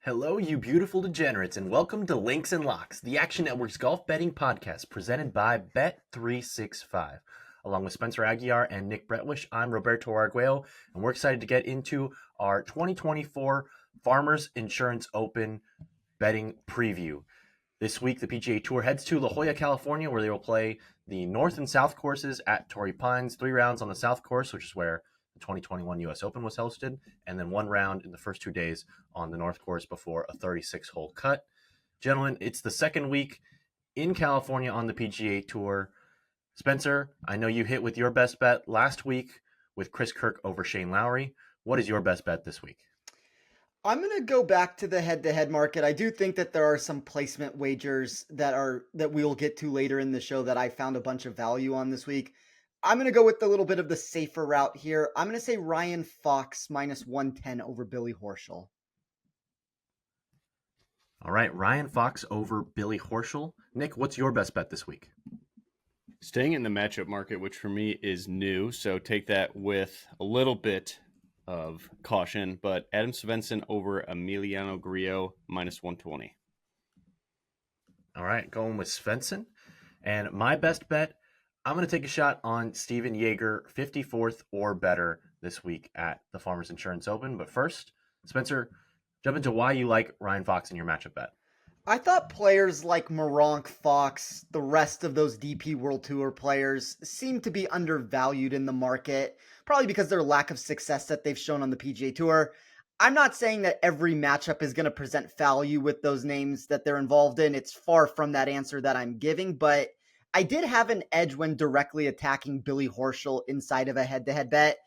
Hello, you beautiful degenerates, and welcome to Links and Locks, the Action Network's golf betting podcast presented by Bet365. Along with Spencer Aguiar and Nick Bretwish, I'm Roberto Arguello, and we're excited to get into our 2024 Farmers Insurance Open betting preview. This week, the PGA Tour heads to La Jolla, California, where they will play the North and South courses at Torrey Pines, 3 rounds on the South course, which is where the 2021 U.S. Open was hosted, and then 1 round in the first 2 days on the North course before a 36-hole cut. Gentlemen, it's the second week in California on the PGA Tour. Spencer, I know you hit with your best bet last week with Chris Kirk over Shane Lowry. What is your best bet this week? I'm going to go back to the head-to-head market. I do think that there are some placement wagers that we'll get to later in the show that I found a bunch of value on this week. I'm going to go with a little bit of the safer route here. I'm going to say Ryan Fox minus 110 over Billy Horschel. All right, Ryan Fox over Billy Horschel. Nick, what's your best bet this week? Staying in the matchup market, which for me is new, so take that with a little bit of caution, but Adam Svensson over Emiliano Grillo minus 120. All right, going with Svensson. And my best bet, I'm going to take a shot on Steven Yeager, 54th or better this week at the Farmers Insurance Open. But first, Spencer, jump into why you like Ryan Fox in your matchup bet. I thought players like Meronk, Fox, the rest of those DP World Tour players seem to be undervalued in the market, probably because of their lack of success that they've shown on the PGA Tour. I'm not saying that every matchup is going to present value with those names that they're involved in. It's far from that answer that I'm giving, but I did have an edge when directly attacking Billy Horschel inside of a head-to-head bet.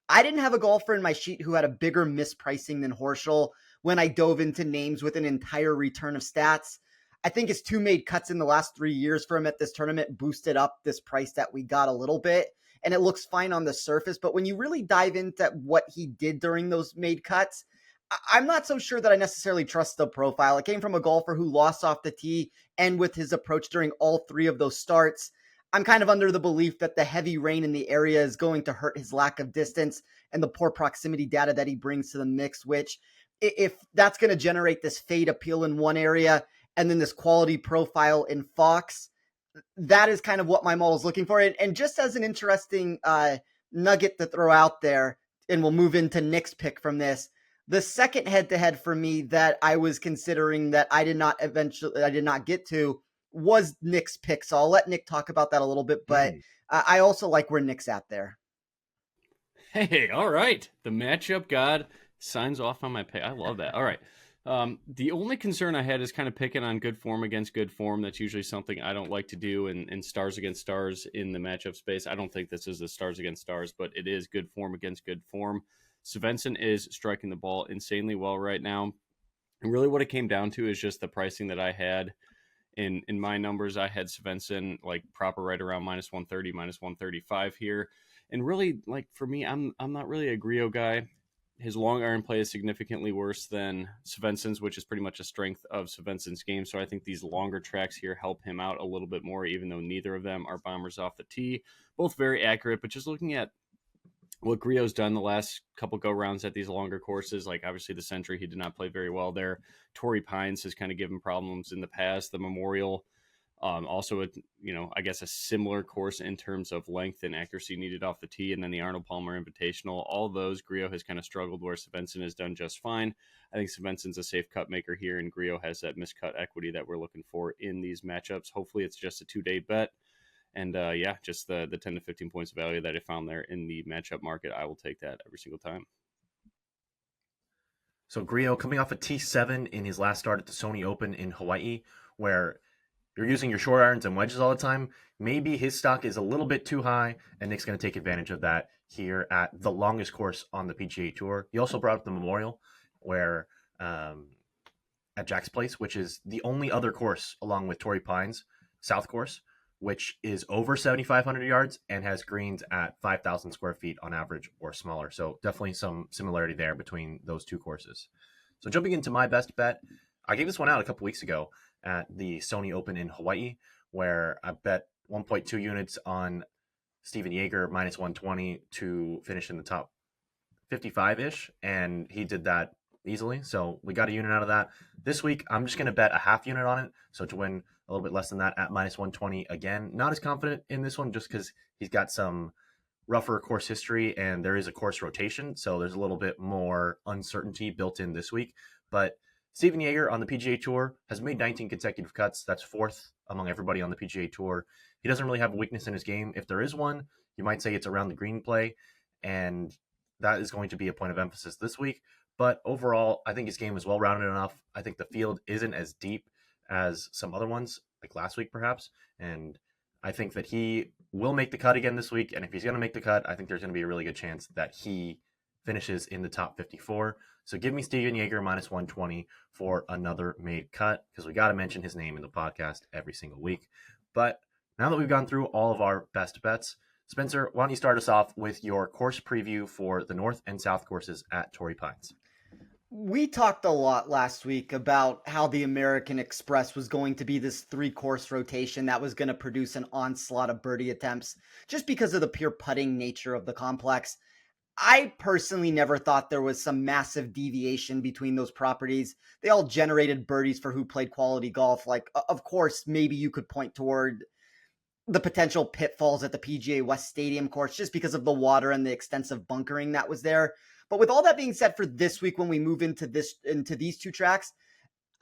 I didn't have a golfer in my sheet who had a bigger mispricing than Horschel when I dove into names with an entire return of stats. I think his 2 made cuts in the last 3 years for him at this tournament boosted up this price that we got a little bit, and it looks fine on the surface. But when you really dive into what he did during those made cuts, I'm not so sure that I necessarily trust the profile. It came from a golfer who lost off the tee and with his approach during all 3 of those starts. I'm kind of under the belief that the heavy rain in the area is going to hurt his lack of distance and the poor proximity data that he brings to the mix, which if that's going to generate this fade appeal in one area and then this quality profile in Fox, that is kind of what my model is looking for. And just as an interesting nugget to throw out there, and we'll move into Nick's pick from this, the second head-to-head for me that I was considering that I did not get to was Nick's pick. So I'll let Nick talk about that a little bit, but I also like where Nick's at there. Hey, all right. The matchup god signs off on my pick. I love that. All right. The only concern I had is kind of picking on good form against good form. That's usually something I don't like to do in stars against stars in the matchup space. I don't think this is the stars against stars, but it is good form against good form. Svensson is striking the ball insanely well right now. And really what it came down to is just the pricing that I had. In my numbers, I had Svensson like proper right around minus 130, minus 135 here. And really, like for me, I'm not really a Grillo guy. His long iron play is significantly worse than Svensson's, which is pretty much a strength of Svensson's game. So I think these longer tracks here help him out a little bit more, even though neither of them are bombers off the tee. Both very accurate, but just looking at what Grillo's done the last couple go-rounds at these longer courses, like obviously the Century, he did not play very well there. Torrey Pines has kind of given problems in the past. The Memorial, also, I guess a similar course in terms of length and accuracy needed off the tee, and then the Arnold Palmer Invitational. All those, Grillo has kind of struggled where Svensson has done just fine. I think Svensson's a safe cut maker here, and Grillo has that miscut equity that we're looking for in these matchups. Hopefully it's just a 2-day bet. And just the 10 to 15 points of value that I found there in the matchup market, I will take that every single time. So Grillo coming off a T7 in his last start at the Sony Open in Hawaii, where you're using your short irons and wedges all the time. Maybe his stock is a little bit too high, and Nick's going to take advantage of that here at the longest course on the PGA Tour. He also brought up the Memorial, where at Jack's Place, which is the only other course along with Torrey Pines, South Course, which is over 7,500 yards and has greens at 5,000 square feet on average or smaller. So definitely some similarity there between those two courses. So jumping into my best bet, I gave this one out a couple weeks ago at the Sony Open in Hawaii, where I bet 1.2 units on Steven Yeager minus 120 to finish in the top 55-ish. And he did that easily. So we got a unit out of that. This week, I'm just going to bet a half unit on it. So to win a little bit less than that at minus 120. Again, not as confident in this one just because he's got some rougher course history and there is a course rotation. So there's a little bit more uncertainty built in this week. But Steven Yeager on the PGA Tour has made 19 consecutive cuts. That's fourth among everybody on the PGA Tour. He doesn't really have a weakness in his game. If there is one, you might say it's around the green play, and that is going to be a point of emphasis this week. But overall, I think his game is well-rounded enough. I think the field isn't as deep as some other ones, like last week perhaps, and I think that he will make the cut again this week, and if he's going to make the cut, I think there's going to be a really good chance that he finishes in the top 54. So give me Steven Yeager minus 120 for another made cut, because we got to mention his name in the podcast every single week. But now that we've gone through all of our best bets, Spencer, why don't you start us off with your course preview for the North and South courses at Torrey Pines? We talked a lot last week about how the American Express was going to be this 3-course rotation that was going to produce an onslaught of birdie attempts just because of the pure putting nature of the complex. I personally never thought there was some massive deviation between those properties. They all generated birdies for who played quality golf. Like, of course, maybe you could point toward the potential pitfalls at the PGA West Stadium course just because of the water and the extensive bunkering that was there. But with all that being said, for this week, when we move into these two tracks,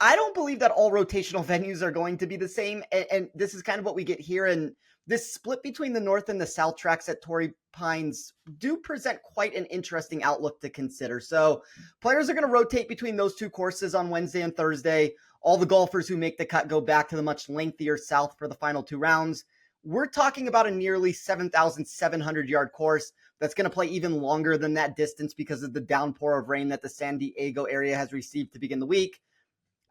I don't believe that all rotational venues are going to be the same. And this is kind of what we get here. And this split between the North and the South tracks at Torrey Pines do present quite an interesting outlook to consider. So players are going to rotate between those two courses on Wednesday and Thursday. All the golfers who make the cut go back to the much lengthier South for the final 2 rounds. We're talking about a nearly 7,700-yard course that's going to play even longer than that distance because of the downpour of rain that the San Diego area has received to begin the week.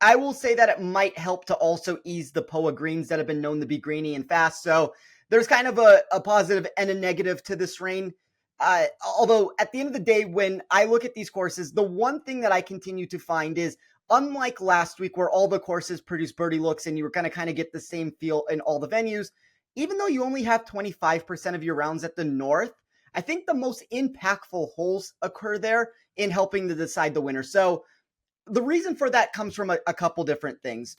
I will say that it might help to also ease the POA greens that have been known to be greeny and fast. So there's kind of a positive and a negative to this rain. Although at the end of the day, when I look at these courses, the one thing that I continue to find is, unlike last week where all the courses produce birdie looks and you were going to kind of get the same feel in all the venues, even though you only have 25% of your rounds at the North, I think the most impactful holes occur there in helping to decide the winner. So the reason for that comes from a couple different things.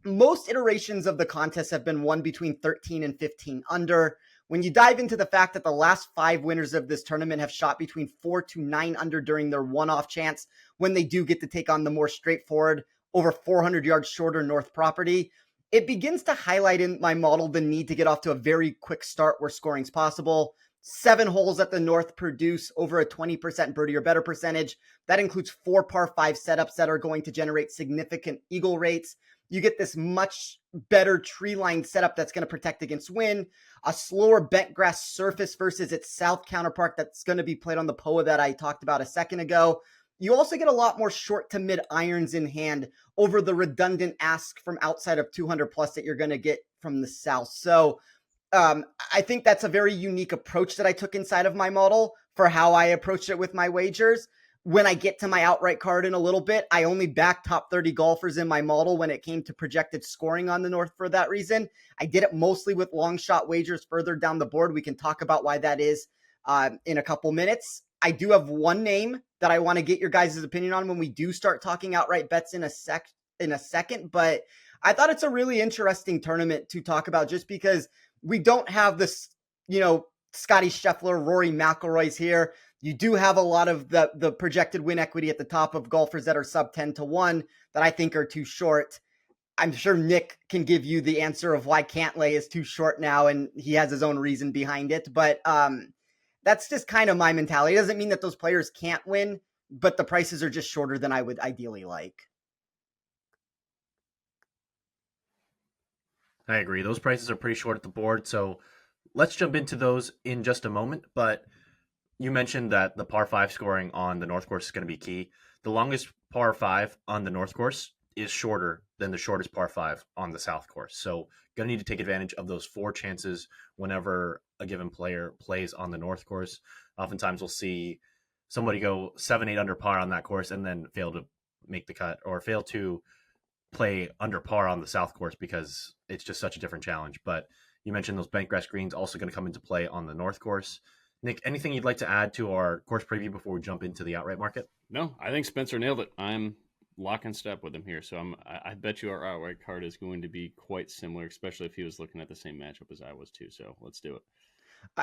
Most iterations of the contest have been won between 13 and 15 under. When you dive into the fact that the last 5 winners of this tournament have shot between 4 to 9 under during their one-off chance when they do get to take on the more straightforward, over 400 yards shorter North property, it begins to highlight in my model the need to get off to a very quick start where scoring is possible. 7 holes at the North produce over a 20% birdie or better percentage. That includes 4 par 5 setups that are going to generate significant eagle rates. You get this much better tree-lined setup that's going to protect against wind, a slower bent grass surface versus its south counterpart that's going to be played on the POA that I talked about a second ago. You also get a lot more short to mid irons in hand over the redundant ask from outside of 200 plus that you're going to get from the south. So I think that's a very unique approach that I took inside of my model for how I approached it with my wagers. When I get to my outright card in a little bit, I only backed top 30 golfers in my model when it came to projected scoring on the North for that reason. I did it mostly with long shot wagers further down the board. We can talk about why that is in a couple minutes. I do have one name that I want to get your guys' opinion on when we do start talking outright bets in a second, but I thought it's a really interesting tournament to talk about just because we don't have this, Scotty Scheffler, Rory McIlroy's here. You do have a lot of the projected win equity at the top of golfers that are sub 10 to 1 that I think are too short. I'm sure Nick can give you the answer of why Cantlay is too short now, and he has his own reason behind it. But that's just kind of my mentality. It doesn't mean that those players can't win, but the prices are just shorter than I would ideally like. I agree. Those prices are pretty short at the board. So let's jump into those in just a moment. But you mentioned that the par 5 scoring on the North course is going to be key. The longest par 5 on the North course is shorter than the shortest par 5 on the South course. So going to need to take advantage of those 4 chances whenever a given player plays on the North course. Oftentimes we'll see somebody go 7-8 under par on that course and then fail to make the cut or fail to play under par on the South course because it's just such a different challenge. But you mentioned those bent grass greens also going to come into play on the North course. Nick, anything you'd like to add to our course preview before we jump into the outright market? No, I think Spencer nailed it. I'm lock and step with him here. So I bet you our outright card is going to be quite similar, especially if he was looking at the same matchup as I was too. So let's do it.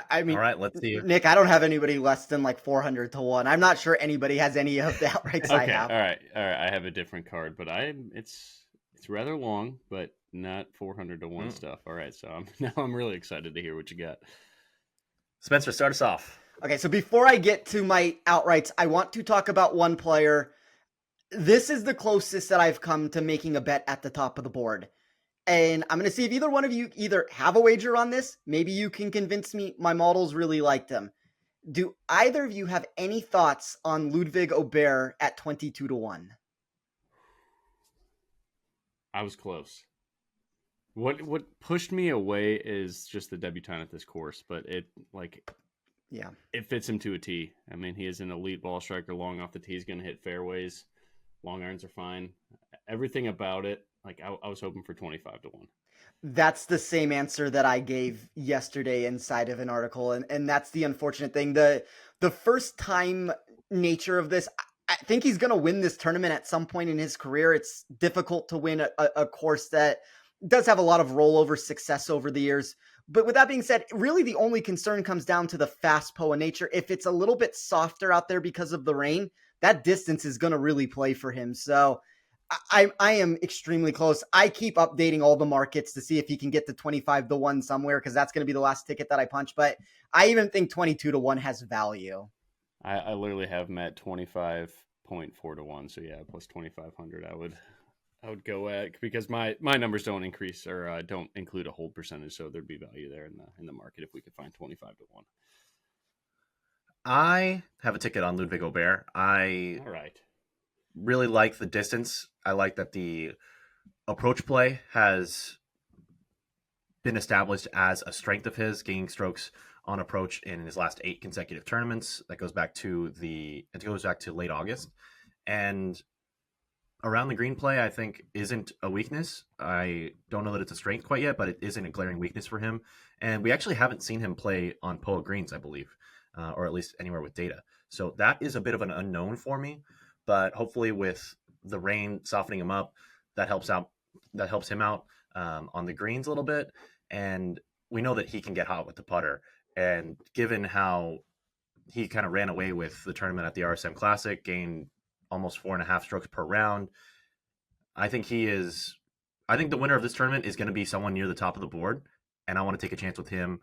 I mean, All right, let's see. Nick, I don't have anybody less than like 400 to 1. I'm not sure anybody has any of the outrights I Okay, have. all right. I have a different card, but it's rather long, but not 400 to 1 stuff. All right, so now I'm really excited to hear what you got. Spencer, start us off. Okay, so before I get to my outrights, I want to talk about one player. This is the closest that I've come to making a bet at the top of the board. And I'm going to see if either one of you either have a wager on this. Maybe you can convince me my models really liked him. Do either of you have any thoughts on Ludwig Aubert at 22 to 1? I was close. What pushed me away is just the debutante at this course, but it fits him to a tee. I mean, he is an elite ball striker, long off the tee. He's going to hit fairways. Long irons are fine. Everything about it, I was hoping for 25 to 1. That's the same answer that I gave yesterday inside of an article. And that's the unfortunate thing. The first time nature of this, I think he's going to win this tournament at some point in his career. It's difficult to win a course that does have a lot of rollover success over the years. But with that being said, really the only concern comes down to the fast POA nature. If it's a little bit softer out there because of the rain, that distance is going to really play for him. So I am extremely close. I keep updating all the markets to see if he can get to 25 to 1 somewhere, because that's going to be the last ticket that I punch. But I even think 22 to 1 has value. I literally have him at 25.4 to 1. So yeah, plus 2,500 I would go at, because my numbers don't increase or don't include a hold percentage. So there'd be value there in the market if we could find 25 to 1. I have a ticket on Ludwig Aubert. All right. Really like the distance. I like that the approach play has been established as a strength of his, gaining strokes on approach in his last 8 consecutive tournaments. That goes back to late August. And around the green play, I think, isn't a weakness. I don't know that it's a strength quite yet, but it isn't a glaring weakness for him. And we actually haven't seen him play on POA greens, I believe, or at least anywhere with data. So that is a bit of an unknown for me. But hopefully, with the rain softening him up, that helps him out on the greens a little bit. And we know that he can get hot with the putter. And given how he kind of ran away with the tournament at the RSM Classic, gained almost 4.5 strokes per round, I think the winner of this tournament is going to be someone near the top of the board. And I want to take a chance with him,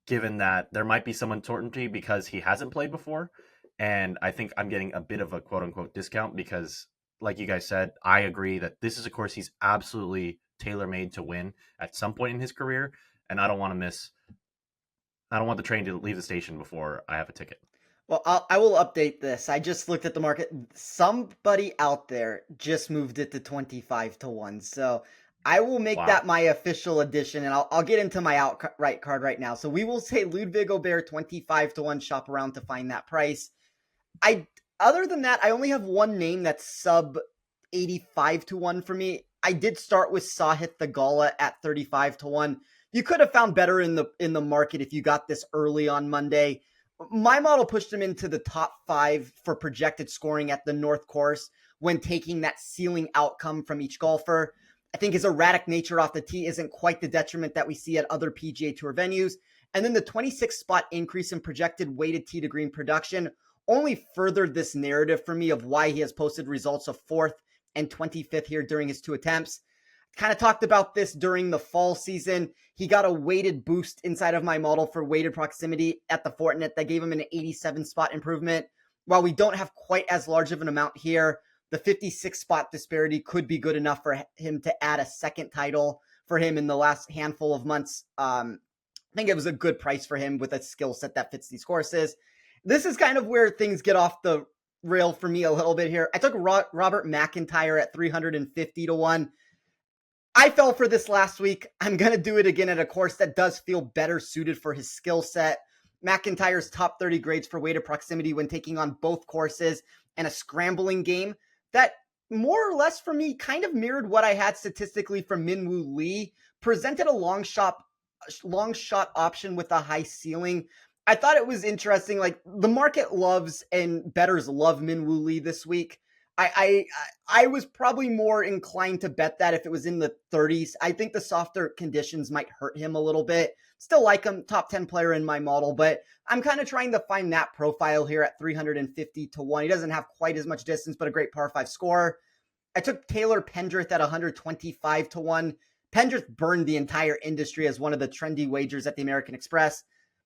given that there might be some uncertainty because he hasn't played before. And I think I'm getting a bit of a quote-unquote discount because, like you guys said, I agree that this is a course he's absolutely tailor-made to win at some point in his career, and I don't want the train to leave the station before I have a ticket. Well, I will update this. I just looked at the market. Somebody out there just moved it to 25 to 1. So I will make that my official addition, and I'll get into my outright card right now. So we will say Ludwig Aubert 25 to 1. Shop around to find that price. Other than that, I only have one name that's sub 85 to 1 for me. I did start with Sahith Theegala at 35 to 1. You could have found better in the market if you got this early on Monday. My model pushed him into the top 5 for projected scoring at the North Course when taking that ceiling outcome from each golfer. I think his erratic nature off the tee isn't quite the detriment that we see at other PGA Tour venues. And then the 26 spot increase in projected weighted tee to green production only furthered this narrative for me of why he has posted results of 4th and 25th here during his 2 attempts. Kind of talked about this during the fall season. He got a weighted boost inside of my model for weighted proximity at the Fortinet that gave him an 87 spot improvement. While we don't have quite as large of an amount here, the 56 spot disparity could be good enough for him to add a second title for him in the last handful of months. I think it was a good price for him with a skill set that fits these courses. This is kind of where things get off the rail for me a little bit here. I took Robert McIntyre at 350 to 1. I fell for this last week. I'm going to do it again at a course that does feel better suited for his skill set. McIntyre's top 30 grades for weighted proximity when taking on both courses and a scrambling game that more or less for me kind of mirrored what I had statistically from Minwoo Lee. Presented a long shot option with a high ceiling. I thought it was interesting. Like the market loves and bettors love Min Woo Lee this week. I was probably more inclined to bet that if it was in the 30s. I think the softer conditions might hurt him a little bit. Still like him, top 10 player in my model, but I'm kind of trying to find that profile here at 350 to 1. He doesn't have quite as much distance, but a great par 5 score. I took Taylor Pendrith at 125 to 1. Pendrith burned the entire industry as one of the trendy wagers at the American Express.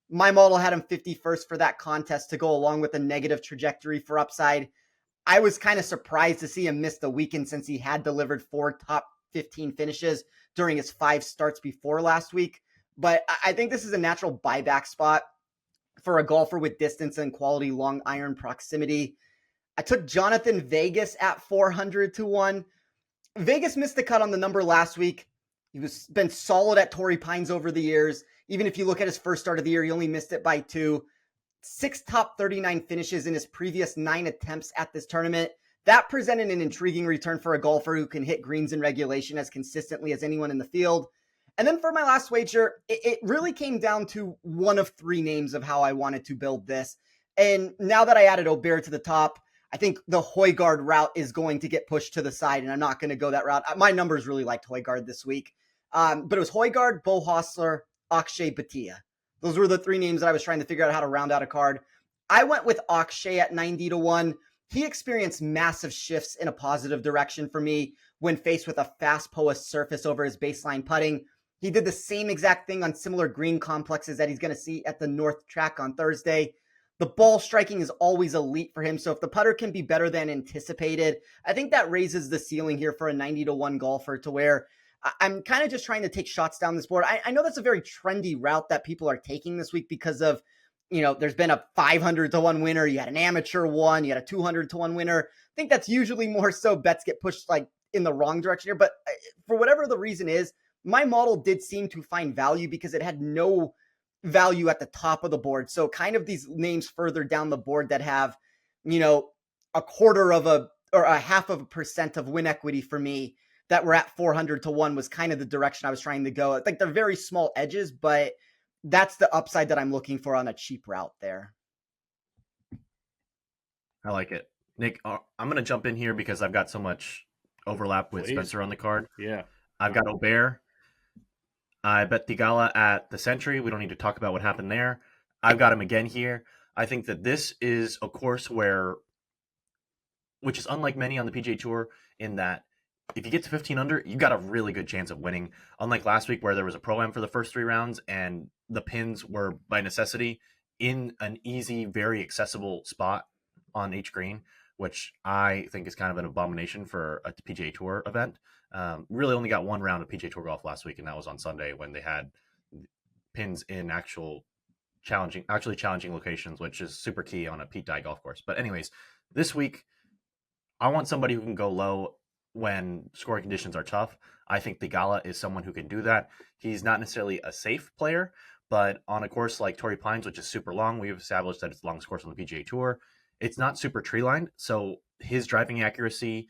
My model had him 51st for that contest to go along with a negative trajectory for upside. I was kind of surprised to see him miss the weekend since he had delivered 4 top 15 finishes during his 5 starts before last week. But I think this is a natural buyback spot for a golfer with distance and quality long iron proximity. I took Jonathan Vegas at 400 to 1. Vegas missed the cut on the number last week. He was been solid at Torrey Pines over the years. Even if you look at his first start of the year, he only missed it by 2. 6 top 39 finishes in his previous 9 attempts at this tournament. That presented an intriguing return for a golfer who can hit greens in regulation as consistently as anyone in the field. And then for my last wager, it really came down to one of 3 names of how I wanted to build this. And now that I added Aubert to the top, I think the Højgaard route is going to get pushed to the side, and I'm not going to go that route. My numbers really liked Højgaard this week. But it was Højgaard, Bo Hostler, Akshay Bhatia. Those were the 3 names that I was trying to figure out how to round out a card. I went with Akshay at 90 to 1. He experienced massive shifts in a positive direction for me when faced with a fast POA surface over his baseline putting. He did the same exact thing on similar green complexes that he's going to see at the North Track on Thursday. The ball striking is always elite for him, so if the putter can be better than anticipated, I think that raises the ceiling here for a 90 to 1 golfer to where I'm kind of just trying to take shots down this board. I know that's a very trendy route that people are taking this week because of, there's been a 500 to 1 winner. You had an amateur one. You had a 200 to 1 winner. I think that's usually more so bets get pushed like in the wrong direction here. But for whatever the reason is, my model did seem to find value because it had no value at the top of the board. So kind of these names further down the board that have, a quarter of a half of a percent of win equity for me that were at 400 to 1 was kind of the direction I was trying to go. I think they're very small edges, but that's the upside that I'm looking for on a cheap route there. I like it. Nick, I'm going to jump in here because I've got so much overlap with Spencer on the card. Yeah. I've got Aubert. I bet Theegala at the Century. We don't need to talk about what happened there. I've got him again here. I think that this is a course which is unlike many on the PGA Tour in that if you get to 15 under, you got a really good chance of winning. Unlike last week where there was a pro-am for the first 3 rounds and the pins were by necessity in an easy, very accessible spot on each green, which I think is kind of an abomination for a PGA Tour event. Really only got 1 round of PGA Tour golf last week, and that was on Sunday when they had pins in actually challenging locations, which is super key on a Pete Dye golf course. But anyways, this week, I want somebody who can go low when scoring conditions are tough. I think Theegala is someone who can do that. He's not necessarily a safe player, but on a course like Torrey Pines, which is super long, we've established that it's the longest course on the PGA Tour. It's not super tree-lined, so his driving accuracy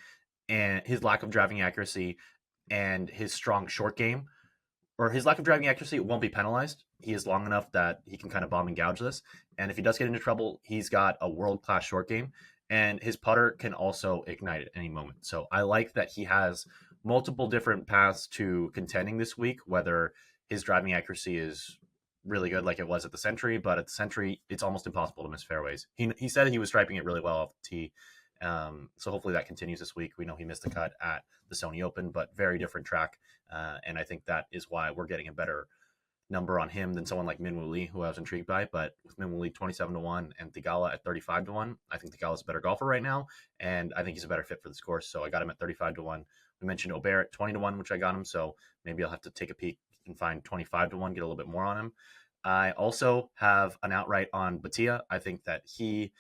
and his lack of driving accuracy and his strong short game, or his lack of driving accuracy, won't be penalized. He is long enough that he can kind of bomb and gouge this. And if he does get into trouble, he's got a world-class short game, and his putter can also ignite at any moment. So I like that he has multiple different paths to contending this week, whether his driving accuracy is really good like it was at the Century, but at the Century, it's almost impossible to miss fairways. He said he was striping it really well off the tee. So hopefully that continues this week. We know he missed the cut at the Sony Open, but very different track. And I think that is why we're getting a better number on him than someone like Min Woo Lee, who I was intrigued by. But with Min Woo Lee 27 to 1 and Theegala at 35 to 1, I think Theegala's a better golfer right now, and I think he's a better fit for this course. So I got him at 35 to 1. We mentioned Aubert at 20 to 1, which I got him. So maybe I'll have to take a peek and find 25 to 1, get a little bit more on him. I also have an outright on Bhatia. I think that he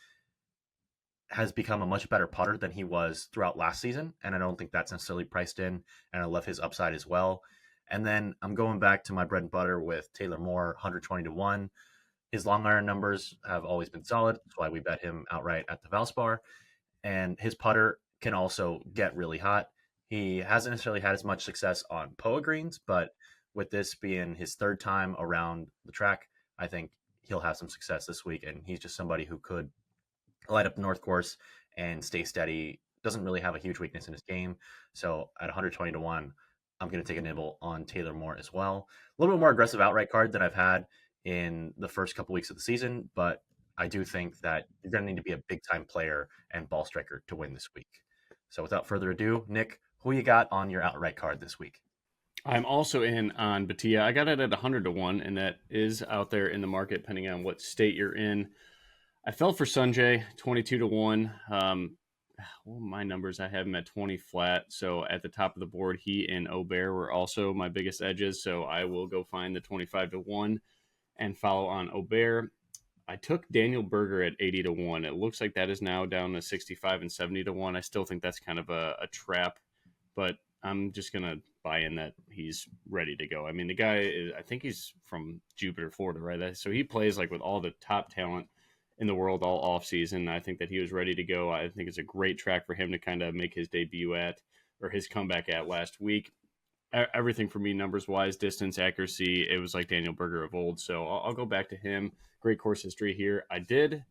has become a much better putter than he was throughout last season, and I don't think that's necessarily priced in, and I love his upside as well. And then I'm going back to my bread and butter with Taylor Moore, 120 to 1. His long iron numbers have always been solid. That's why we bet him outright at the Valspar. And his putter can also get really hot. He hasn't necessarily had as much success on POA greens, but with this being his 3rd time around the track, I think he'll have some success this week. And he's just somebody who could light up the North Course and stay steady. Doesn't really have a huge weakness in his game. So at 120 to 1, I'm going to take a nibble on Taylor Moore as well. A little bit more aggressive outright card than I've had in the first couple weeks of the season, but I do think that you're going to need to be a big time player and ball striker to win this week. So without further ado, Nick, who you got on your outright card this week? I'm also in on Batia. I got it at 100 to 1, and that is out there in the market, depending on what state you're in. I fell for Sanjay, 22 to 1. Well, my numbers, I have him at 20 flat. So at the top of the board, he and Aubert were also my biggest edges. So I will go find the 25 to 1 and follow on Aubert. I took Daniel Berger at 80 to 1. It looks like that is now down to 65 and 70 to 1. I still think that's kind of a trap, but I'm just going to buy in that he's ready to go. I mean, the guy is, I think he's from Jupiter, Florida, right? So he plays like with all the top talent in the world all off season. I think that he was ready to go. I think it's a great track for him to kind of make his debut at, or his comeback at last week. Everything for me, numbers wise, distance, accuracy, it was like Daniel Berger of old. So I'll go back to him. Great course history here. I did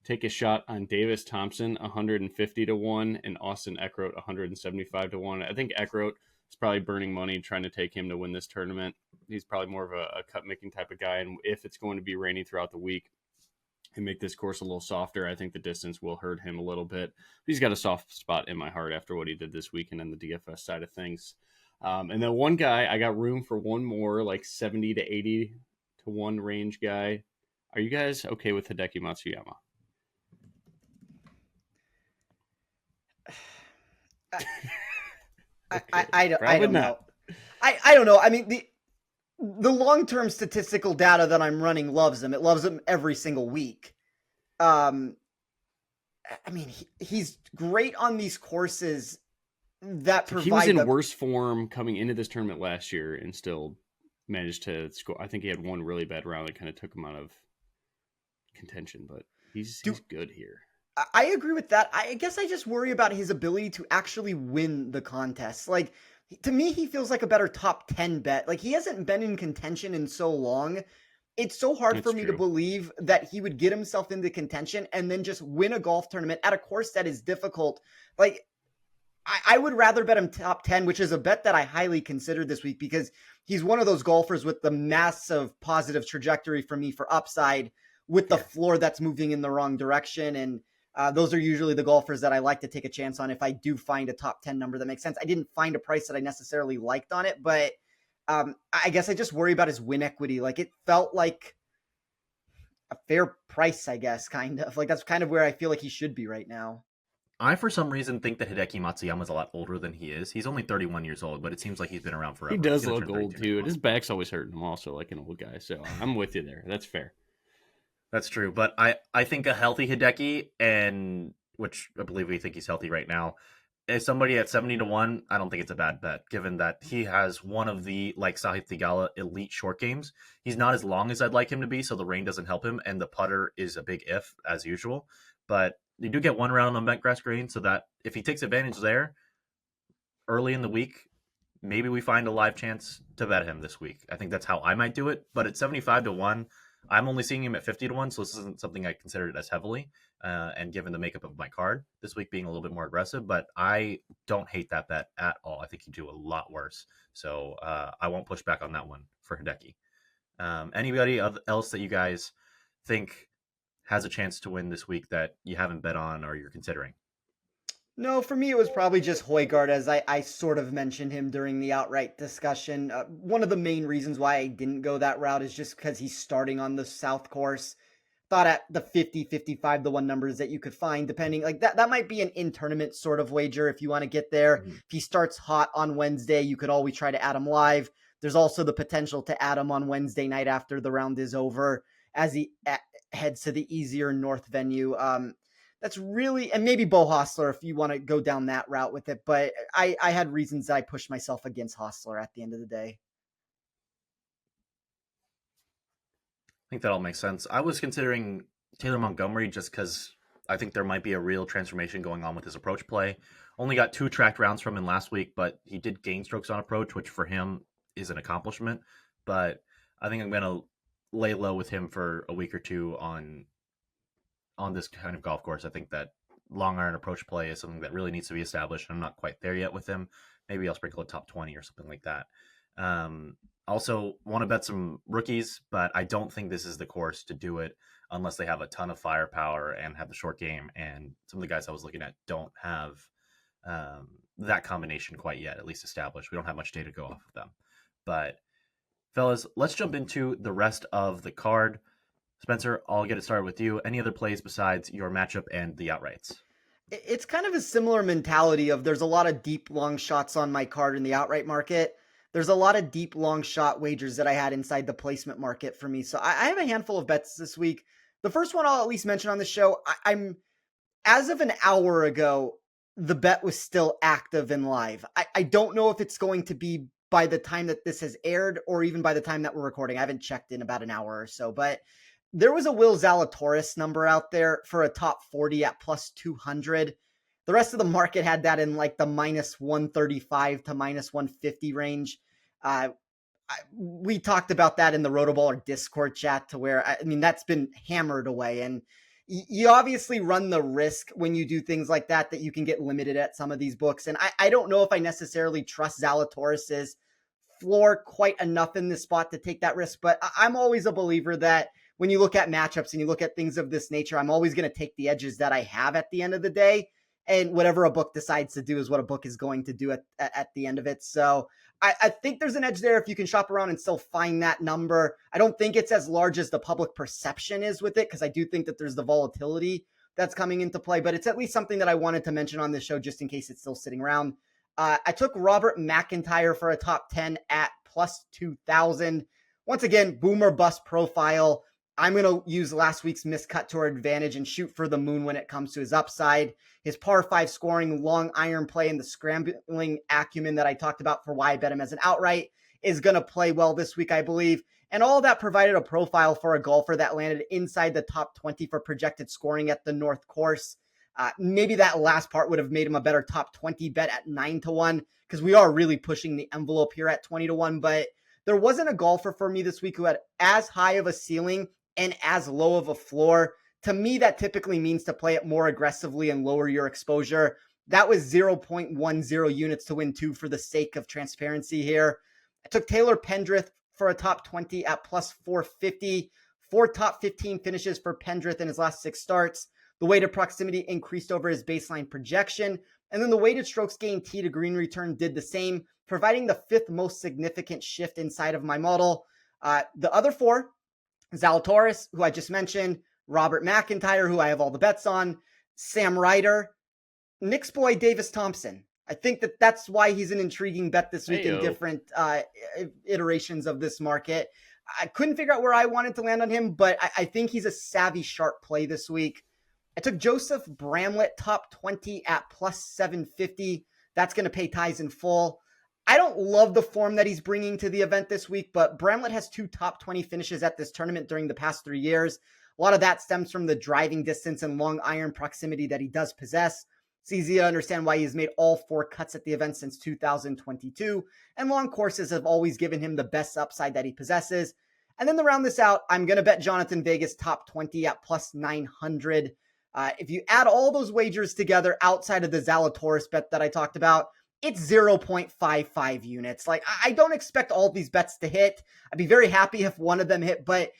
take a shot on Davis Thompson, 150 to 1, and Austin Eckroat, 175 to 1. I think Eckroat is probably burning money trying to take him to win this tournament. He's probably more of a cut making type of guy. And if it's going to be raining throughout the week and make this course a little softer, I think the distance will hurt him a little bit. He's got a soft spot in my heart after what he did this weekend on the DFS side of things. And then one guy, I got room for one more, like 70 to 80 to 1 range guy. Are you guys okay with Hideki Matsuyama? I don't know. I don't know. I mean, the long-term statistical data that I'm running loves him. It loves him every single week. I mean, he's great on these courses that provide. He was in worse form coming into this tournament last year and still managed to score. I think he had one really bad round that kind of took him out of contention, but he's good here. I agree with that. I guess I just worry about his ability to actually win the contest. Like, to me, he feels like a better top 10 bet. Like, he hasn't been in contention in so long. It's so hard for me to believe that he would get himself into contention and then just win a golf tournament at a course that is difficult. Like, I would rather bet him top 10, which is a bet that I highly considered this week because he's one of those golfers with the massive positive trajectory for me for upside with the floor that's moving in the wrong direction. And those are usually the golfers that I like to take a chance on if I do find a top 10 number that makes sense. I didn't find a price that I necessarily liked on it, but I guess I just worry about his win equity. Like, it felt like a fair price, I guess, kind of. Like, that's kind of where I feel like he should be right now. I, for some reason, think that Hideki Matsuyama is a lot older than he is. He's only 31 years old, but it seems like he's been around forever. He does look old, too. And his back's always hurting him also, like an old guy. So I'm with you there. That's fair. That's true. But I think a healthy Hideki, and which I believe we think he's healthy right now, is somebody at 70 to 1. I don't think it's a bad bet, given that he has one of the, like Sahith Theegala, elite short games. He's not as long as I'd like him to be, so the rain doesn't help him, and the putter is a big if, as usual. But you do get one round on bent grass green, so that if he takes advantage there early in the week, maybe we find a live chance to bet him this week. I think that's how I might do it. But at 75 to 1, I'm only seeing him at 50 to 1, so this isn't something I considered as heavily. And given the makeup of my card, this week being a little bit more aggressive, but I don't hate that bet at all. I think he'd do a lot worse. So I won't push back on that one for Hideki. Anybody else that you guys think has a chance to win this week that you haven't bet on or you're considering? No, for me, it was probably just Højgaard, as I sort of mentioned him during the outright discussion. One of the main reasons why I didn't go that route is just because he's starting on the South course. Thought at the 50, 55, the one numbers that you could find, depending, like that might be an in-tournament sort of wager if you want to get there. Mm-hmm. If he starts hot on Wednesday, you could always try to add him live. There's also the potential to add him on Wednesday night after the round is over as he heads to the easier North venue. That's really, and maybe Bo Hostler if you want to go down that route with it. But I had reasons that I pushed myself against Hostler at the end of the day. I think that all makes sense. I was considering Taylor Montgomery just because I think there might be a real transformation going on with his approach play. Only got 2 tracked rounds from him last week, but he did gain strokes on approach, which for him is an accomplishment. But I think I'm going to lay low with him for a week or two on this kind of golf course. I think that long iron approach play is something that really needs to be established. I'm not quite there yet with him. Maybe I'll sprinkle a top 20 or something like that. Also, want to bet some rookies, but I don't think this is the course to do it unless they have a ton of firepower and have the short game. And some of the guys I was looking at don't have that combination quite yet, at least established. We don't have much data to go off of them. But fellas, let's jump into the rest of the card. Spencer, I'll get it started with you. Any other plays besides your matchup and the outrights? It's kind of a similar mentality of there's a lot of deep long shots on my card in the outright market. There's a lot of deep long shot wagers that I had inside the placement market for me. So I have a handful of bets this week. The first one I'll at least mention on the show, I'm as of an hour ago, the bet was still active and live. I don't know if it's going to be by the time that this has aired or even by the time that we're recording. I haven't checked in about an hour or so, but there was a Will Zalatoris number out there for a top 40 at plus 200. The rest of the market had that in like the minus 135 to minus 150 range. We talked about that in the Rotoballer Discord chat to where, I mean, that's been hammered away. And you obviously run the risk when you do things like that you can get limited at some of these books. And I don't know if I necessarily trust Zalatoris's floor quite enough in this spot to take that risk. But I'm always a believer that when you look at matchups and you look at things of this nature, I'm always going to take the edges that I have at the end of the day. And whatever a book decides to do is what a book is going to do at the end of it. So I think there's an edge there if you can shop around and still find that number. I don't think it's as large as the public perception is with it, because I do think that there's the volatility that's coming into play, but it's at least something that I wanted to mention on this show just in case it's still sitting around. I took Robert McIntyre for a top 10 at plus 2,000. Once again, boomer bust profile. I'm going to use last week's miscut to our advantage and shoot for the moon when it comes to his upside. His par 5 scoring, long iron play, and the scrambling acumen that I talked about for why I bet him as an outright is going to play well this week, I believe. And all that provided a profile for a golfer that landed inside the top 20 for projected scoring at the North Course. Maybe that last part would have made him a better top 20 bet at 9-1, because we are really pushing the envelope here at 20-1. But there wasn't a golfer for me this week who had as high of a ceiling and as low of a floor. To me, that typically means to play it more aggressively and lower your exposure. That was 0.10 units to win 2 for the sake of transparency here. I took Taylor Pendrith for a top 20 at plus 450. 4 top 15 finishes for Pendrith in his last 6 starts. The weighted proximity increased over his baseline projection. And then the weighted strokes gained tee to green return did the same, providing the 5th most significant shift inside of my model. The other 4, Zalatoris, who I just mentioned, Robert McIntyre, who I have all the bets on, Sam Ryder, Nick's boy Davis Thompson. I think that's why he's an intriguing bet this week in different iterations of this market. I couldn't figure out where I wanted to land on him, but I think he's a savvy, sharp play this week. I took Joseph Bramlett, top 20 at plus 750. That's going to pay ties in full. I don't love the form that he's bringing to the event this week, but Bramlett has 2 top 20 finishes at this tournament during the past 3 years. A lot of that stems from the driving distance and long iron proximity that he does possess. It's easy to understand why he's made all 4 cuts at the event since 2022, and long courses have always given him the best upside that he possesses. And then to round this out, I'm going to bet Jonathan Vegas top 20 at plus 900. If you add all those wagers together outside of the Zalatoris bet that I talked about, it's 0.55 units. Like, I don't expect all these bets to hit. I'd be very happy if one of them hit, but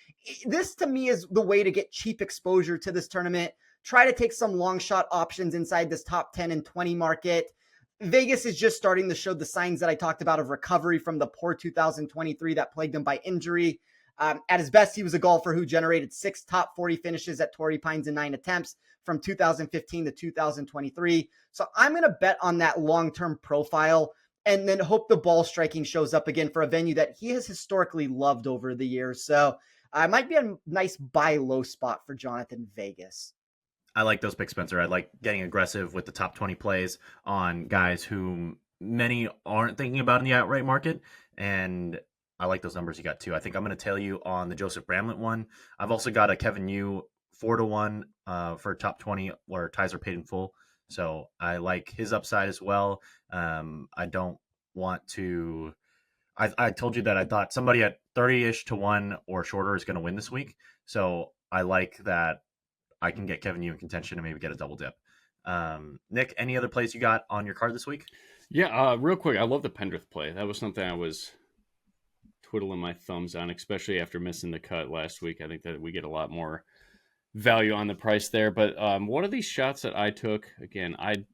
this to me is the way to get cheap exposure to this tournament. Try to take some long shot options inside this top 10 and 20 market. Vegas is just starting to show the signs that I talked about of recovery from the poor 2023 that plagued him by injury. At his best, he was a golfer who generated 6 top 40 finishes at Torrey Pines in 9 attempts from 2015 to 2023. So I'm going to bet on that long-term profile and then hope the ball striking shows up again for a venue that he has historically loved over the years. So it might be a nice buy low spot for Jonathan Vegas. I like those picks, Spencer. I like getting aggressive with the top 20 plays on guys whom many aren't thinking about in the outright market. And I like those numbers you got too. I think I'm going to tell you on the Joseph Bramlett one. I've also got a Kevin Yu 4-1 for top 20 where ties are paid in full. So I like his upside as well. I don't want to I told you that I thought somebody at 30-ish to 1 or shorter is going to win this week. So I like that I can get Kevin Yu in contention and maybe get a double dip. Nick, any other plays you got on your card this week? Yeah, real quick, I love the Pendrith play. That was something I was twiddling my thumbs on, especially after missing the cut last week. I think that we get a lot more value on the price there. But one of these shots that I took, again, I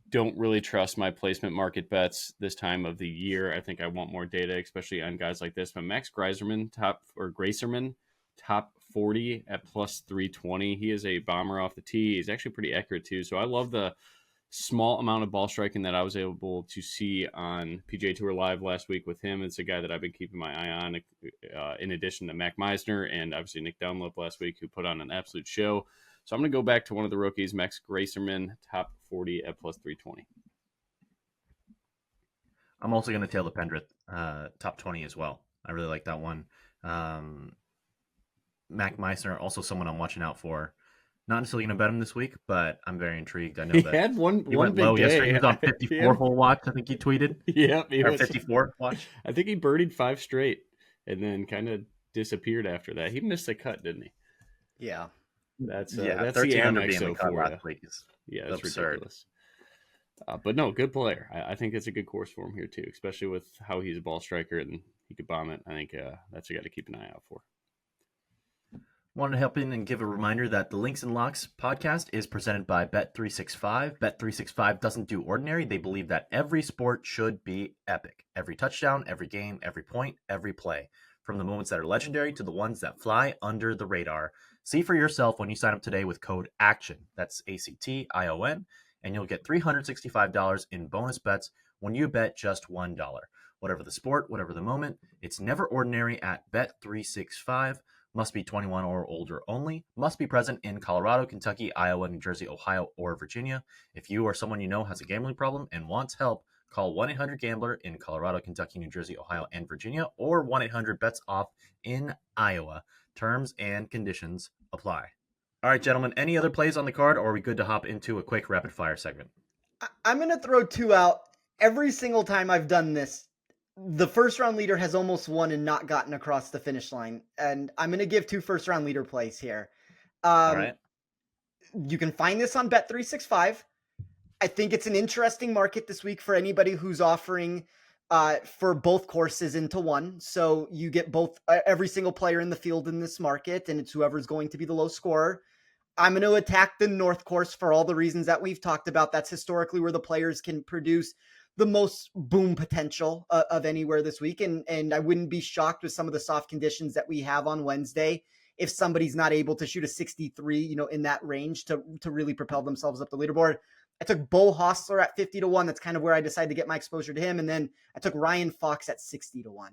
don't really trust my placement market bets this time of the year. I think I want more data, especially on guys like this. But Max Greiserman, top 40 at plus 320. He is a bomber off the tee. He's actually pretty accurate too. So I love the small amount of ball striking that I was able to see on PGA Tour Live last week with him. It's a guy that I've been keeping my eye on, in addition to Mac Meisner and obviously Nick Dunlop last week, who put on an absolute show. So I'm going to go back to one of the rookies, Max Greiserman, top 40 at plus 320. I'm also going to tail the Pendrith top 20 as well. I really like that one. Mac Meisner, also someone I'm watching out for. Not necessarily going to bet him this week, but I'm very intrigued. I know He that had one went big low day. yesterday. He was on 54 full watch. I think he tweeted. Yep, he or was 54 watch. I think he birdied 5 straight and then kind of disappeared after that. He missed the cut, didn't he? Yeah. That's the 1300 being the Amex cut for last you. week is Yeah, that's absurd. ridiculous. But no, good player. I think it's a good course for him here too, especially with how he's a ball striker and he could bomb it. I think that's a guy to keep an eye out for. Wanted to help in and give a reminder that the Links and Locks podcast is presented by Bet365. Bet365 doesn't do ordinary. They believe that every sport should be epic. Every touchdown, every game, every point, every play. From the moments that are legendary to the ones that fly under the radar. See for yourself when you sign up today with code ACTION. That's ACTION. And you'll get $365 in bonus bets when you bet just $1. Whatever the sport, whatever the moment, it's never ordinary at Bet365. Must be 21 or older only. Must be present in Colorado, Kentucky, Iowa, New Jersey, Ohio, or Virginia. If you or someone you know has a gambling problem and wants help, call 1-800-GAMBLER in Colorado, Kentucky, New Jersey, Ohio, and Virginia, or 1-800-BETS-OFF in Iowa. Terms and conditions apply. All right, gentlemen, any other plays on the card, or are we good to hop into a quick rapid-fire segment? I'm going to throw 2 out. Every single time I've done this, the first round leader has almost won and not gotten across the finish line. And I'm going to give 2 first round leader plays here. All right. You can find this on Bet365. I think it's an interesting market this week for anybody who's offering for both courses into one. So you get both every single player in the field in this market, and it's whoever's going to be the low scorer. I'm going to attack the North course for all the reasons that we've talked about. That's historically where the players can produce the most boom potential of anywhere this week. And I wouldn't be shocked with some of the soft conditions that we have on Wednesday if somebody's not able to shoot a 63, in that range to really propel themselves up the leaderboard. I took Bo Hostler at 50 to 1. That's kind of where I decided to get my exposure to him. And then I took Ryan Fox at 60 to 1.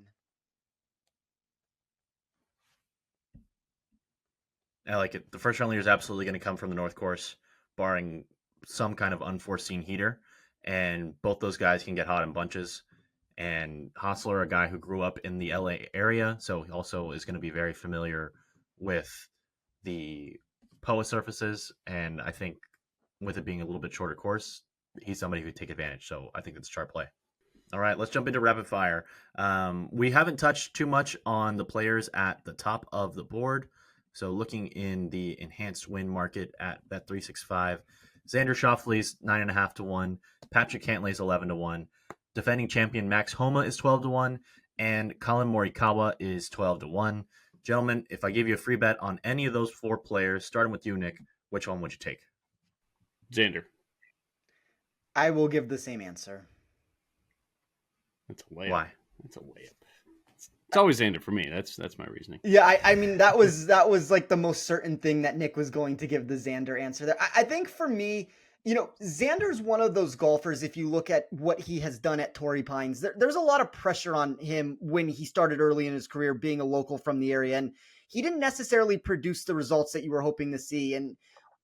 I like it. The first round leader is absolutely going to come from the North course, barring some kind of unforeseen heater. And both those guys can get hot in bunches. And Hostler, a guy who grew up in the LA area, so he also is going to be very familiar with the POA surfaces. And I think with it being a little bit shorter course, he's somebody who could take advantage. So I think that's a sharp play. All right, let's jump into rapid fire. We haven't touched too much on the players at the top of the board. So looking in the enhanced win market at Bet365, Xander Schauffele's 9.5 to 1. Patrick Cantlay's 11 to 1. Defending champion Max Homa is 12 to 1. And Colin Morikawa is 12 to 1. Gentlemen, if I gave you a free bet on any of those 4 players, starting with you, Nick, which one would you take? Xander. I will give the same answer. That's a layup. Why? That's a layup. It's always Xander for me. That's my reasoning. Yeah, I mean that was like the most certain thing that Nick was going to give the Xander answer there. I think for me, Xander's one of those golfers. If you look at what he has done at Torrey Pines, there's a lot of pressure on him when he started early in his career, being a local from the area, and he didn't necessarily produce the results that you were hoping to see. And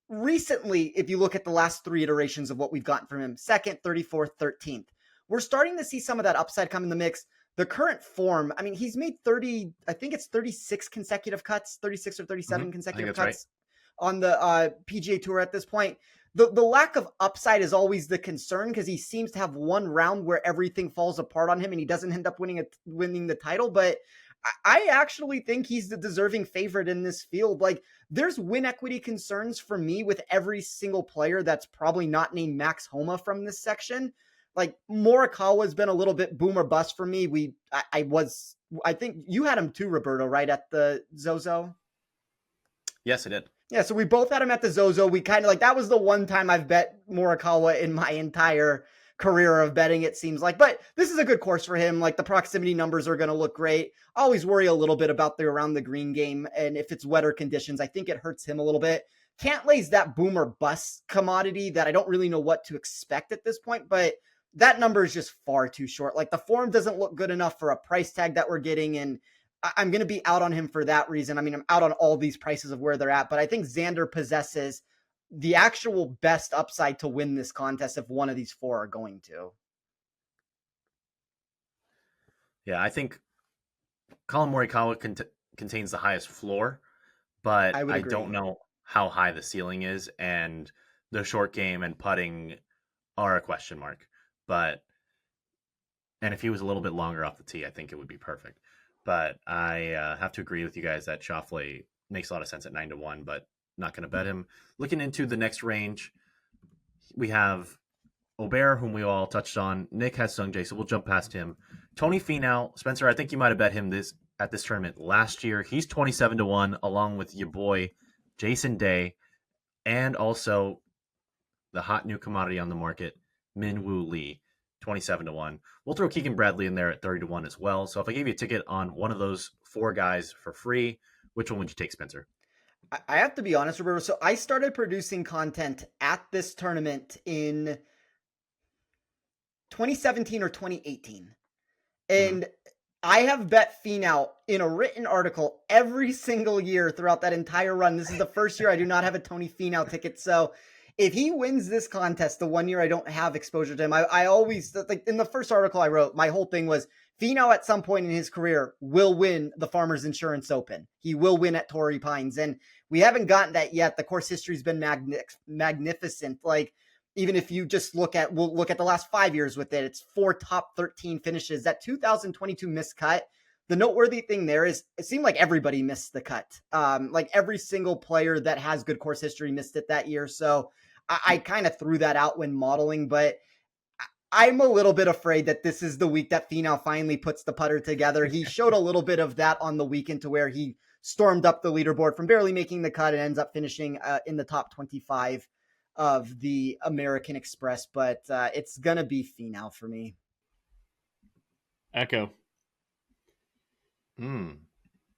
recently, if you look at the last 3 iterations of what we've gotten from him, 2nd, 34th, 13th, we're starting to see some of that upside come in the mix. The current form, I mean, he's made 36 consecutive cuts, 36 or 37 consecutive cuts on the PGA Tour at this point. the lack of upside is always the concern because he seems to have one round where everything falls apart on him and he doesn't end up winning the title. But I actually think he's the deserving favorite in this field. Like, there's win equity concerns for me with every single player that's probably not named Max Homa from this section. Like, Morikawa's been a little bit boom or bust for me. I think you had him too, Roberto, right at the Zozo? Yes, I did. Yeah, so we both had him at the Zozo. We kind of like, that was the one time I've bet Morikawa in my entire career of betting, it seems like. But this is a good course for him. Like, the proximity numbers are going to look great. I always worry a little bit about the around the green game, and if it's wetter conditions, I think it hurts him a little bit. Cantlay's that boom or bust commodity that I don't really know what to expect at this point, but that number is just far too short. Like, the form doesn't look good enough for a price tag that we're getting, and I'm going to be out on him for that reason. I mean, I'm out on all these prices of where they're at, but I think Xander possesses the actual best upside to win this contest if one of these four are going to. Yeah, I think Colin Morikawa contains the highest floor, but I don't know how high the ceiling is, and the short game and putting are a question mark. And if he was a little bit longer off the tee, I think it would be perfect. But I have to agree with you guys that Schauffele makes a lot of sense at 9-1, but not going to bet him. Looking into the next range, we have Aubert, whom we all touched on. Nick has Sungjae, so we'll jump past him. Tony Finau, Spencer, I think you might have bet him at this tournament last year. He's 27-1, along with your boy Jason Day, and also the hot new commodity on the market, Min Woo Lee, 27-1. We'll throw Keegan Bradley in there at 30-1 as well. So if I gave you a ticket on one of those four guys for free, which one would you take, Spencer? I have to be honest, Roberto. So I started producing content at this tournament in 2017 or 2018. And I have bet Finau in a written article every single year throughout that entire run. This is the first year I do not have a Tony Finau ticket. So if he wins this contest, the 1 year I don't have exposure to him, I always, like in the first article I wrote, my whole thing was Finau at some point in his career will win the Farmers Insurance Open. He will win at Torrey Pines. And we haven't gotten that yet. The course history's been magnificent. Like, even if you just we'll look at the last 5 years with it, it's 4 top 13 finishes. That 2022 missed cut, the noteworthy thing there is it seemed like everybody missed the cut. Like every single player that has good course history missed it that year. So I kind of threw that out when modeling, but I'm a little bit afraid that this is the week that Finau finally puts the putter together. He showed a little bit of that on the weekend to where he stormed up the leaderboard from barely making the cut and ends up finishing in the top 25 of the American Express, but it's going to be Finau for me. Echo.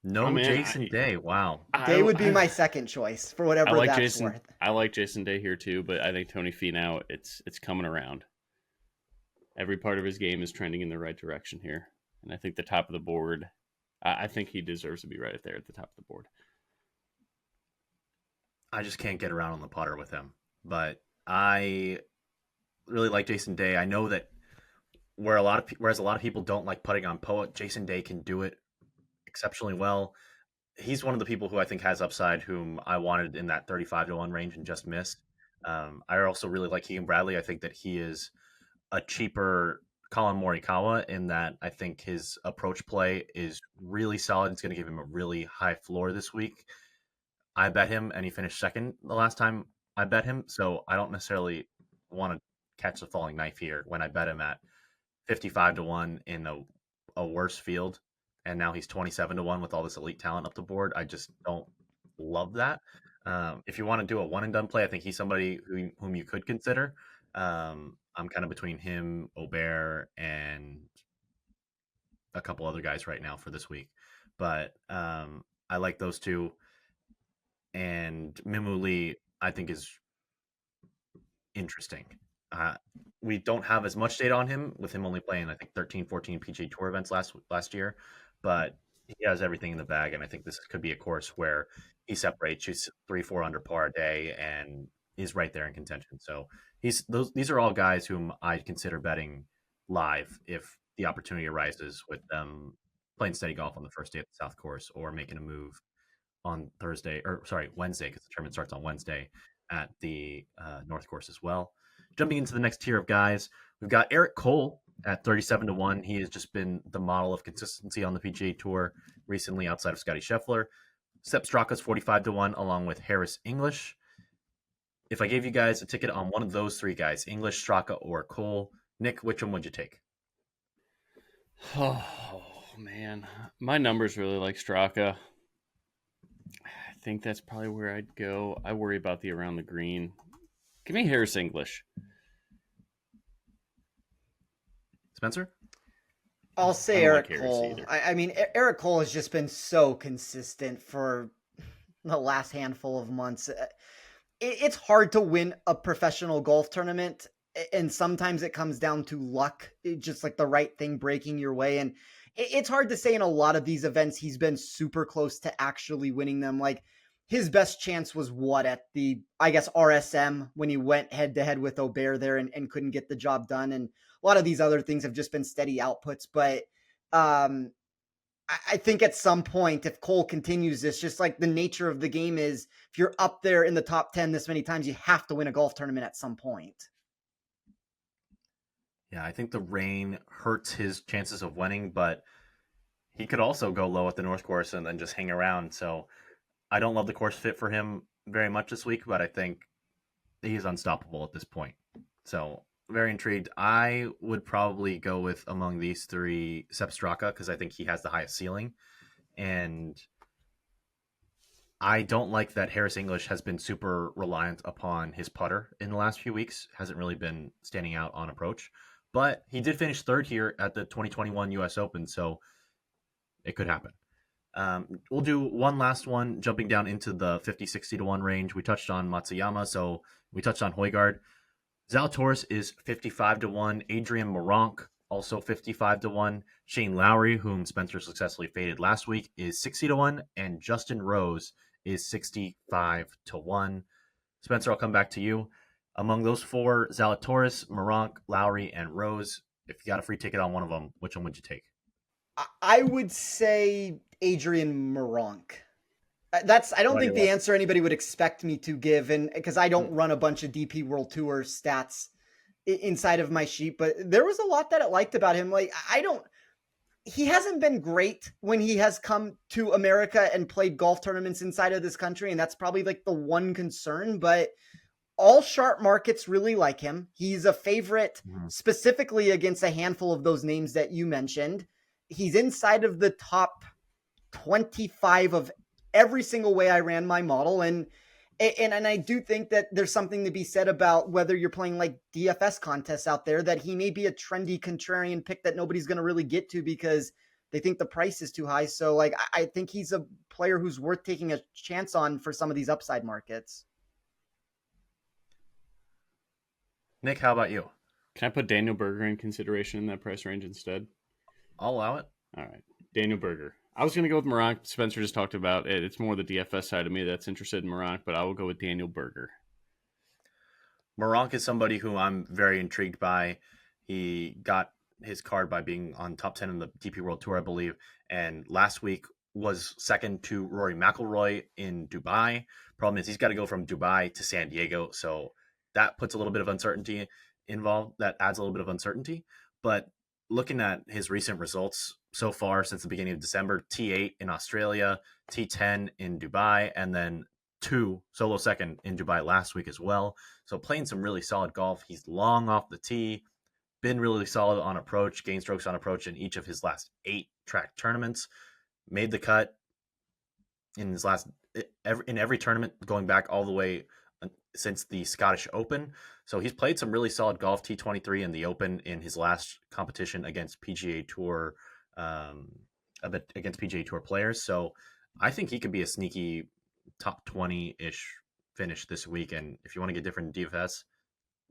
No, Jason Day. Wow. Day would be my second choice for whatever that's Jason, worth. I like Jason Day here too, but I think Tony Finau, it's coming around. Every part of his game is trending in the right direction here. And I think the top of the board, I think he deserves to be right there at the top of the board. I just can't get around on the putter with him. But I really like Jason Day. I know that whereas a lot of people don't like putting on Poet, Jason Day can do it exceptionally well. He's one of the people who I think has upside, whom I wanted in that 35-1 range and just missed. I also really like Keegan Bradley. I think that he is a cheaper Colin Morikawa in that I think his approach play is really solid. It's going to give him a really high floor this week. I bet him, and he finished second the last time I bet him, so I don't necessarily want to catch the falling knife here when I bet him at 55-1 in a worse field, and now he's 27-1 with all this elite talent up the board. I just don't love that. If you want to do a one and done play, I think he's somebody whom you could consider. I'm kind of between him, Aubert, and a couple other guys right now for this week, but I like those two. And Min Woo Lee, I think, is interesting. We don't have as much data on him, with him only playing, I think, 13, 14 PGA Tour events last year, but he has everything in the bag, and I think this could be a course where he separates, shoots 3-4 under par a day, and is right there in contention. So these are all guys whom I'd consider betting live if the opportunity arises with them playing steady golf on the first day of the South Course or making a move on Wednesday, because the tournament starts on Wednesday at the North Course as well. Jumping into the next tier of guys, we've got Eric Cole at 37-1. He has just been the model of consistency on the PGA Tour recently outside of Scotty Scheffler. Sepp Straka's 45-1 along with Harris English. If I gave you guys a ticket on one of those three guys, English, Straka, or Cole, Nick, which one would you take? Oh, man. My numbers really like Straka. I think that's probably where I'd go. I worry about the around the green. Give me Harris English. Spencer? I'll say Eric Cole. I mean, Eric Cole has just been so consistent for the last handful of months. It's hard to win a professional golf tournament, and sometimes it comes down to luck, just like the right thing breaking your way. And it's hard to say in a lot of these events he's been super close to actually winning them. Like his best chance was at the, I guess, RSM when he went head to head with Aubert there and couldn't get the job done. And a lot of these other things have just been steady outputs. But I think at some point, if Cole continues this, just like the nature of the game is, if you're up there in the top 10 this many times, you have to win a golf tournament at some point. Yeah, I think the rain hurts his chances of winning, but he could also go low at the North Course and then just hang around. So I don't love the course fit for him very much this week, but I think he's unstoppable at this point. So very intrigued. I would probably go with, among these three, Sepp Straka, because I think he has the highest ceiling. And I don't like that Harris English has been super reliant upon his putter in the last few weeks. Hasn't really been standing out on approach. But he did finish third here at the 2021 U.S. Open, so it could happen. We'll do one last one, jumping down into the 50-60-1 range. We touched on Matsuyama, so we touched on Højgaard. Zalatoris is 55-1. Adrian Meronk, also 55-1. Shane Lowry, whom Spencer successfully faded last week, is 60-1. And Justin Rose is 65-1. Spencer, I'll come back to you. Among those four, Zalatoris, Meronk, Lowry, and Rose, if you got a free ticket on one of them, which one would you take? I would say Adrian Meronk. I don't think the answer anybody would expect me to give, and because I don't run a bunch of DP World Tour stats inside of my sheet, but there was a lot that I liked about him. Like he hasn't been great when he has come to America and played golf tournaments inside of this country, and that's probably like the one concern, but all sharp markets really like him. He's a favorite specifically against a handful of those names that you mentioned. He's inside of the top 25 of every single way I ran my model. And I do think that there's something to be said about whether you're playing like DFS contests out there, that he may be a trendy contrarian pick that nobody's going to really get to because they think the price is too high. So like, I think he's a player who's worth taking a chance on for some of these upside markets. Nick, how about you? Can I put Daniel Berger in consideration in that price range instead? I'll allow it. All right. Daniel Berger. I was going to go with Meronk. Spencer just talked about it. It's more the DFS side of me that's interested in Meronk, but I will go with Daniel Berger. Meronk is somebody who I'm very intrigued by. He got his card by being on top 10 in the DP World Tour, I believe, and last week was second to Rory McIlroy in Dubai. Problem is he's got to go from Dubai to San Diego, so that puts a little bit of uncertainty involved. That adds a little bit of uncertainty. But looking at his recent results so far since the beginning of December, T8 in Australia, T10 in Dubai, and then solo second in Dubai last week as well. So playing some really solid golf. He's long off the tee, been really solid on approach, gained strokes on approach in each of his last 8 track tournaments, made the cut in every tournament going back all the way since the Scottish Open. So he's played some really solid golf, T23 in the Open in his last competition against PGA Tour players. So I think he could be a sneaky top 20-ish finish this week. And if you want to get different DFS,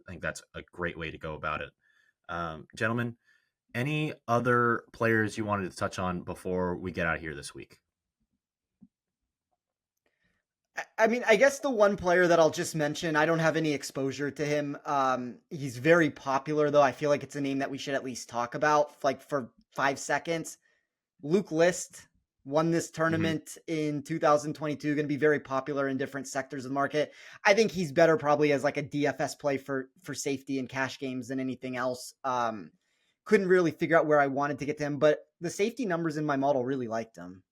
I think that's a great way to go about it. Gentlemen, any other players you wanted to touch on before we get out of here this week? I mean, I guess the one player that I'll just mention, I don't have any exposure to him. He's very popular, though. I feel like it's a name that we should at least talk about, like for 5 seconds. Luke List, won this tournament in 2022, going to be very popular in different sectors of the market. I think he's better probably as like a DFS play for safety and cash games than anything else. Couldn't really figure out where I wanted to get to him, but the safety numbers in my model really liked him.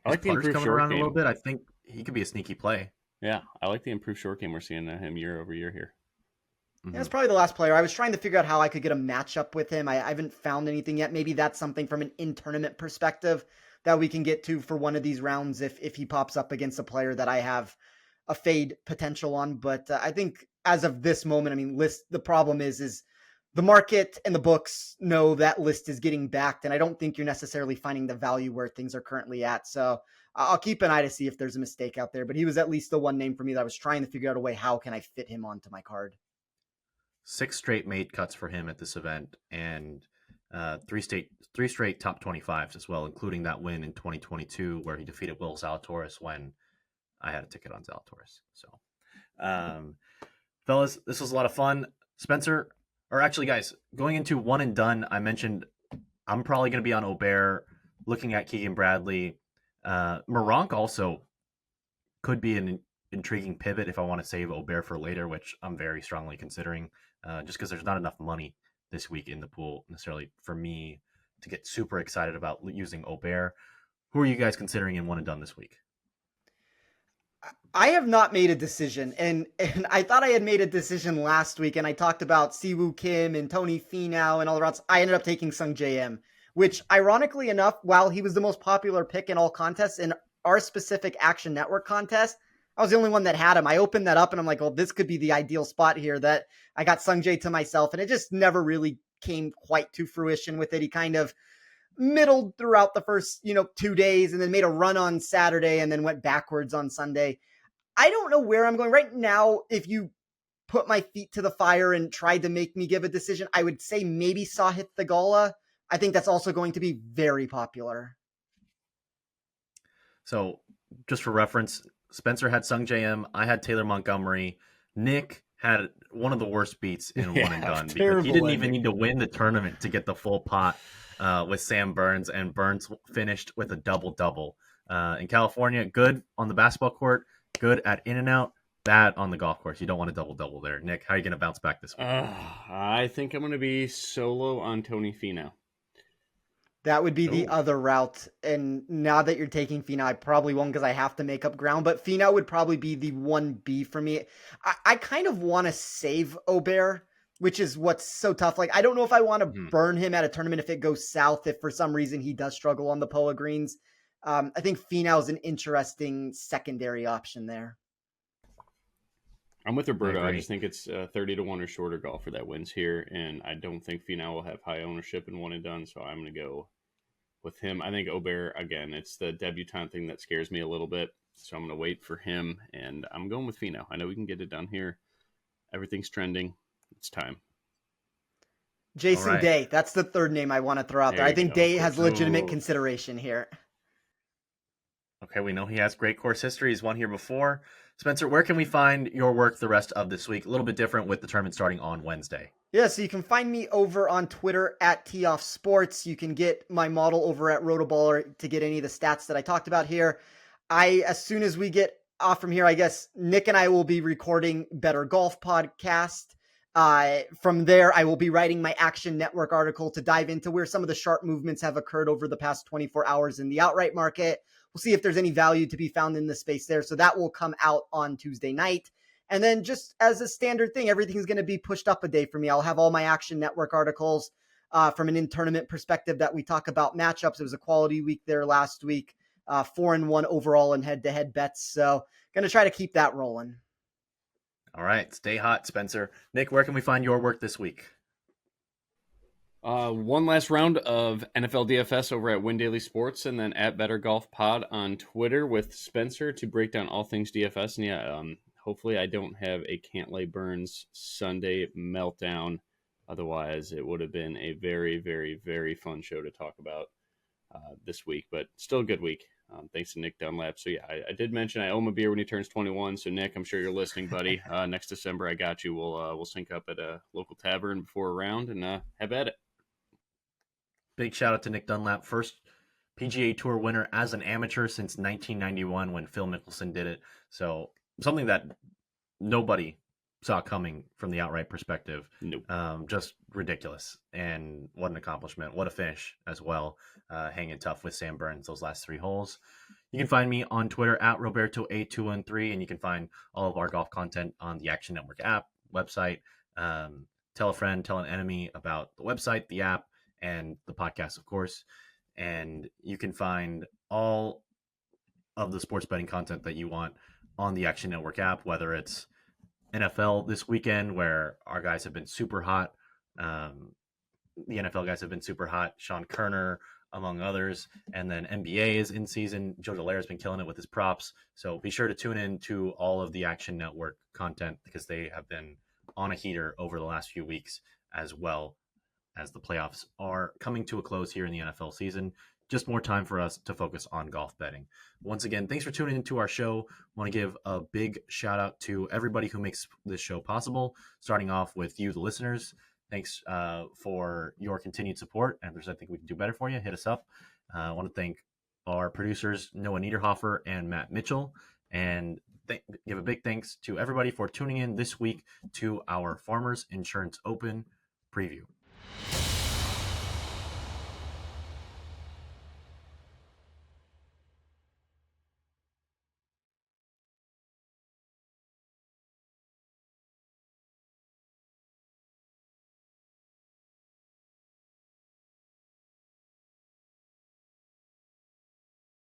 I like the Putter's improved coming short around game. a little bit. I think he could be a sneaky play. Yeah, I like the improved short game we're seeing him year over year here. Yeah, that's probably the last player. I was trying to figure out how I could get a matchup with him. I haven't found anything yet. Maybe that's something from an in-tournament perspective that we can get to for one of these rounds if he pops up against a player that I have a fade potential on. But I think as of this moment, I mean, the problem is the market and the books know that list is getting backed, and I don't think you're necessarily finding the value where things are currently at. So I'll keep an eye to see if there's a mistake out there. But he was at least the one name for me that I was trying to figure out a way, how can I fit him onto my card? 6 straight made cuts for him at this event, and three straight top 25s as well, including that win in 2022 where he defeated Will Zalatoris when I had a ticket on Zalatoris. So, fellas, this was a lot of fun. Spencer, or actually, guys, going into one and done, I mentioned I'm probably going to be on Aubert, looking at Keegan Bradley. Moronk also could be an intriguing pivot if I want to save Aubert for later, which I'm very strongly considering, just because there's not enough money this week in the pool necessarily for me to get super excited about using Aubert. Who are you guys considering in one and done this week? I have not made a decision, and I thought I had made a decision last week, and I talked about Siwoo Kim and Tony Finau and all the routes. I ended up taking Sung JM, which ironically enough, while he was the most popular pick in all contests in our specific Action Network contest, I was the only one that had him. I opened that up and I'm like, well, this could be the ideal spot here, that I got Sung Jae to myself, and it just never really came quite to fruition with it. He kind of middled throughout the first, 2 days, and then made a run on Saturday and then went backwards on Sunday. I don't know where I'm going right now. If you put my feet to the fire and tried to make me give a decision, I would say maybe Sahith Theegala. I think that's also going to be very popular. So, just for reference, Spencer had Sung JM, I had Taylor Montgomery, Nick had one of the worst beats in one and done because he didn't even need to win the tournament to get the full pot with Sam Burns, and Burns finished with a double-double. In California, good on the basketball court, good at in and out, bad on the golf course. You don't want a double-double there. Nick, how are you going to bounce back this week? I think I'm going to be solo on Tony Finau. That would be the other route. And now that you're taking Finau, I probably won't because I have to make up ground. But Finau would probably be the 1B for me. I kind of want to save Aubert, which is what's so tough. Like, I don't know if I want to burn him at a tournament if it goes south, if for some reason he does struggle on the POA greens. I think Finau is an interesting secondary option there. I'm with Roberto. I just think it's 30-1 or shorter golfer that wins here, and I don't think Finau will have high ownership in one and done, so I'm going to go with him. I think Aubert, again, it's the debutante thing that scares me a little bit, so I'm going to wait for him, and I'm going with Finau. I know we can get it done here. Everything's trending. It's time. Jason Day, that's the third name I want to throw out there. I think Day has legitimate consideration here. Okay, we know he has great course history. He's won here before. Spencer, where can we find your work the rest of this week? A little bit different with the tournament starting on Wednesday. Yeah, so you can find me over on Twitter at TeeOffSports. You can get my model over at Rotoballer to get any of the stats that I talked about here. As soon as we get off from here, I guess Nick and I will be recording Better Golf podcast. From there, I will be writing my Action Network article to dive into where some of the sharp movements have occurred over the past 24 hours in the outright market. We'll see if there's any value to be found in the space there. So that will come out on Tuesday night. And then just as a standard thing, everything's going to be pushed up a day for me. I'll have all my Action Network articles from an in-tournament perspective that we talk about matchups. It was a quality week there last week, 4-1 overall in head-to-head bets. So going to try to keep that rolling. All right. Stay hot, Spencer. Nick, where can we find your work this week? One last round of NFL DFS over at Win Daily Sports, and then at Better Golf Pod on Twitter with Spencer to break down all things DFS. And yeah, hopefully I don't have a Cantlay Burns Sunday meltdown. Otherwise, it would have been a very, very, very fun show to talk about this week, but still a good week. Thanks to Nick Dunlap. So yeah, I did mention I owe him a beer when he turns 21. So Nick, I'm sure you're listening, buddy. Next December, I got you. We'll sync up at a local tavern before a round and have at it. big shout out to Nick Dunlap, first PGA Tour winner as an amateur since 1991 when Phil Mickelson did it. So something that nobody saw coming from the outright perspective. Nope. Just ridiculous. And what an accomplishment. What a finish as well. Hanging tough with Sam Burns those last 3 holes. You can find me on Twitter at Roberto8213, and you can find all of our golf content on the Action Network app, website. Tell a friend, tell an enemy about the website, the app, and the podcast, of course. And you can find all of the sports betting content that you want on the Action Network app, whether it's NFL this weekend, where our guys have been super hot. The NFL guys have been super hot. Sean Kerner, among others. And then NBA is in season. Joe Dallaire has been killing it with his props. So be sure to tune in to all of the Action Network content because they have been on a heater over the last few weeks, as well as the playoffs are coming to a close here in the NFL season. Just more time for us to focus on golf betting. Once again, thanks for tuning into our show. I want to give a big shout out to everybody who makes this show possible, starting off with you, the listeners. Thanks for your continued support. And if there's anything we can do better for you, hit us up. I want to thank our producers, Noah Niederhofer and Matt Mitchell. And give a big thanks to everybody for tuning in this week to our Farmers Insurance Open preview.